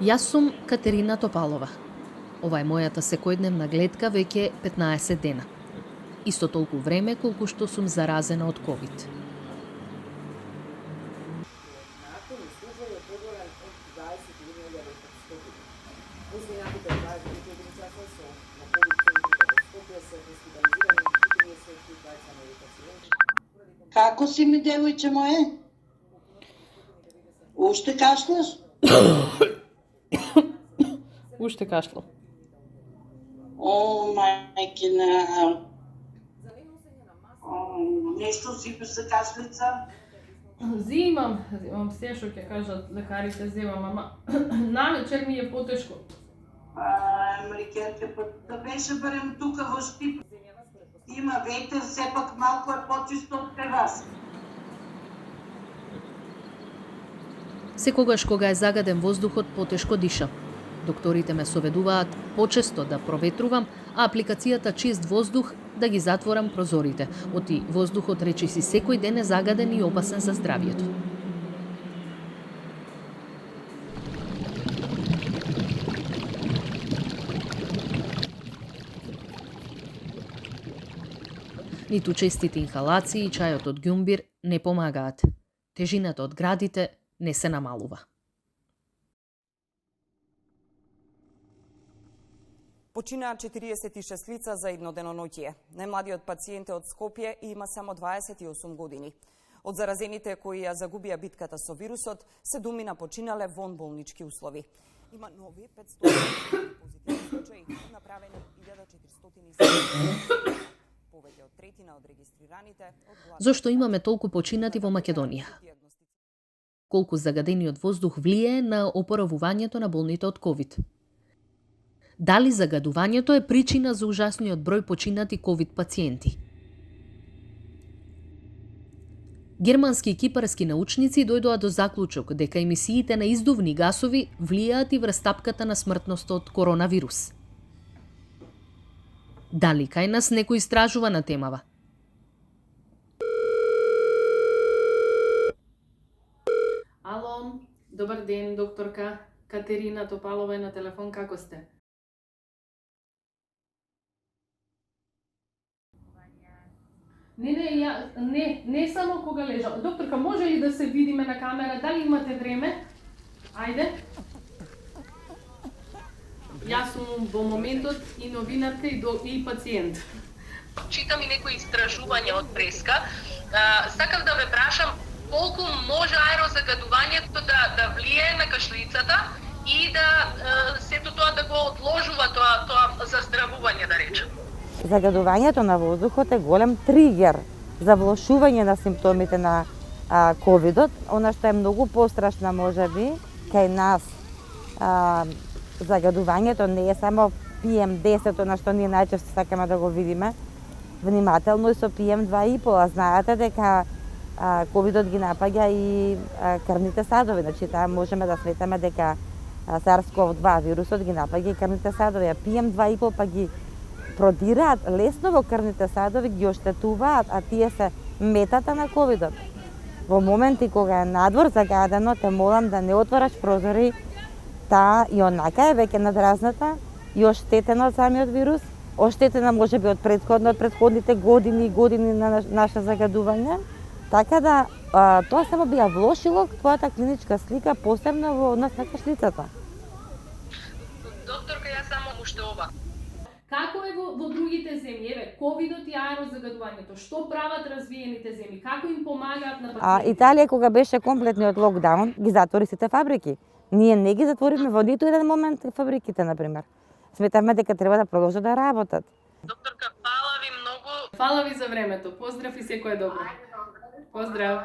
Јас сум Катерина Топалова. Ова е мојата секојдневна гледка веќе 15 дена. Исто толку време колку што сум заразена од ковид. Како си ми, девојче моје? Уште кашлаш? Уште кашлам. О, мајкина. Нешто сипиш за кашлица? Зимам се што ќе кажат лекарите, земам, ама навечер ми е потешко. Мрикерке, да беше барем тука во Штип. Има ветер, сепак малку е почисто од кај вас. Секогаш кога е загаден воздухот, потешко дишам. Докторите ме соведуваат почесто да проветрувам, а апликацијата Чист воздух да ги затворам прозорите. Оти воздухот речиси секој ден е загаден и опасен за здравието. Ниту честите инхалации и чајот од ѓумбир не помагаат. Тежината од градите не се намалува. Починаа 46 лица за едно деноноќие. Најмладиот пациент е од Скопје и има само 28 години. Од заразените кои ја загубија битката со вирусот, 7 починале во болнички услови. Има нови 500 позитивни случаи, направени 1470. Повеќе од третина од регистрираните Зошто имаме толку починати во Македонија? Колку загадениот воздух влијае на опоравувањето на болните од ковид? Дали загадувањето е причина за ужасниот број починати ковид пациенти? Германски и кипарски научници дојдоа до заклучок дека емисиите на издувни гасови влијаат и врз стапката на смртност од коронавирус. Дали кај нас некој истражува на темава? Ало, добар ден, докторка. Катерина Топалова е на телефон, како сте? Не само кога лежам. Докторка, може ли да се видиме на камера? Дали имате време? Ајде. Јас сум во моментот и новинарка и пациент. Читам и некои истражувања од преска. Сакам да ве прашам колку може аерозагадувањето да влијае на кашлицата и да сето тоа да го одложува тоа заздравување, да речем. Загадувањето на воздухот е голем тригер за влошување на симптомите на ковидот. Она што е многу пострашно можеби кај нас, загадувањето не е само PM10, на што ние најчесто сакаме да го видиме. Внимателно и со PM2,5, а знаете дека ковидот ги напаѓа и крвните садови. Значи, таа можеме да сметаме дека SARS-CoV-2 вирусот ги напаѓа и крвните садови, а PM2,5 па ги продираат лесно во крвните садови, ги оштетуваат, а тие се метата на ковидот. Во моменти кога е надвор загадено, те молам да не отвораш прозори, таа и онака е веќе надразната и оштетена од самиот вирус, оштетена можеби од претходните години и години на наше загадување. Така да, тоа само би ја влошило твојата клиничка слика, посебно во однос на кашлицата. Докторка, јас само уште ова. Како е во другите земји? Еве, ковидот и аерозагадувањето. Што прават развиените земји? Како им помагаат на пациентите? Италија, кога беше комплетниот локдаун, ги затвори сите фабрики. Ние не ги затворивме во ниту еден момент фабриките, например. Сметавме дека треба да продолжат да работат. Докторка, фала ви многу. Фала ви за времето. Поздрав и секое добро. Поздрав.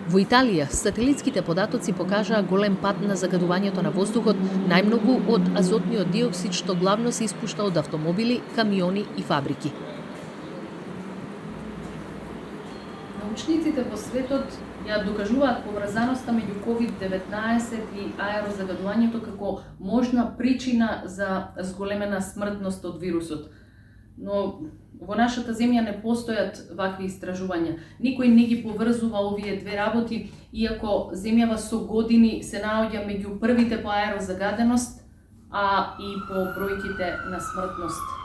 Во Италија, сателитските податоци покажаа голем пат на загадувањето на воздухот, најмногу од азотниот диоксид што главно се испушта од автомобили, камиони и фабрики. Научниците во светот ја докажуваат поврзаноста меѓу COVID-19 и аерозагадувањето како можна причина за зголемена смртност од вирусот. Но во нашата земја не постојат вакви истражувања. Никој не ги поврзува овие две работи, иако земјава со години се наоѓа меѓу првите по аерозагаденост, а и по бројките на смртност.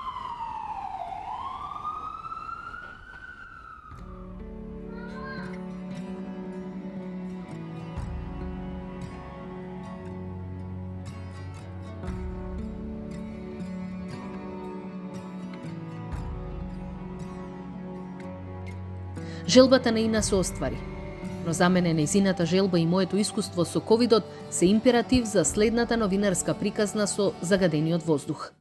Желбата неина се оствари, но за мене нејзината желба и моето искуство со ковидот се императив за следната новинарска приказна со загадениот воздух.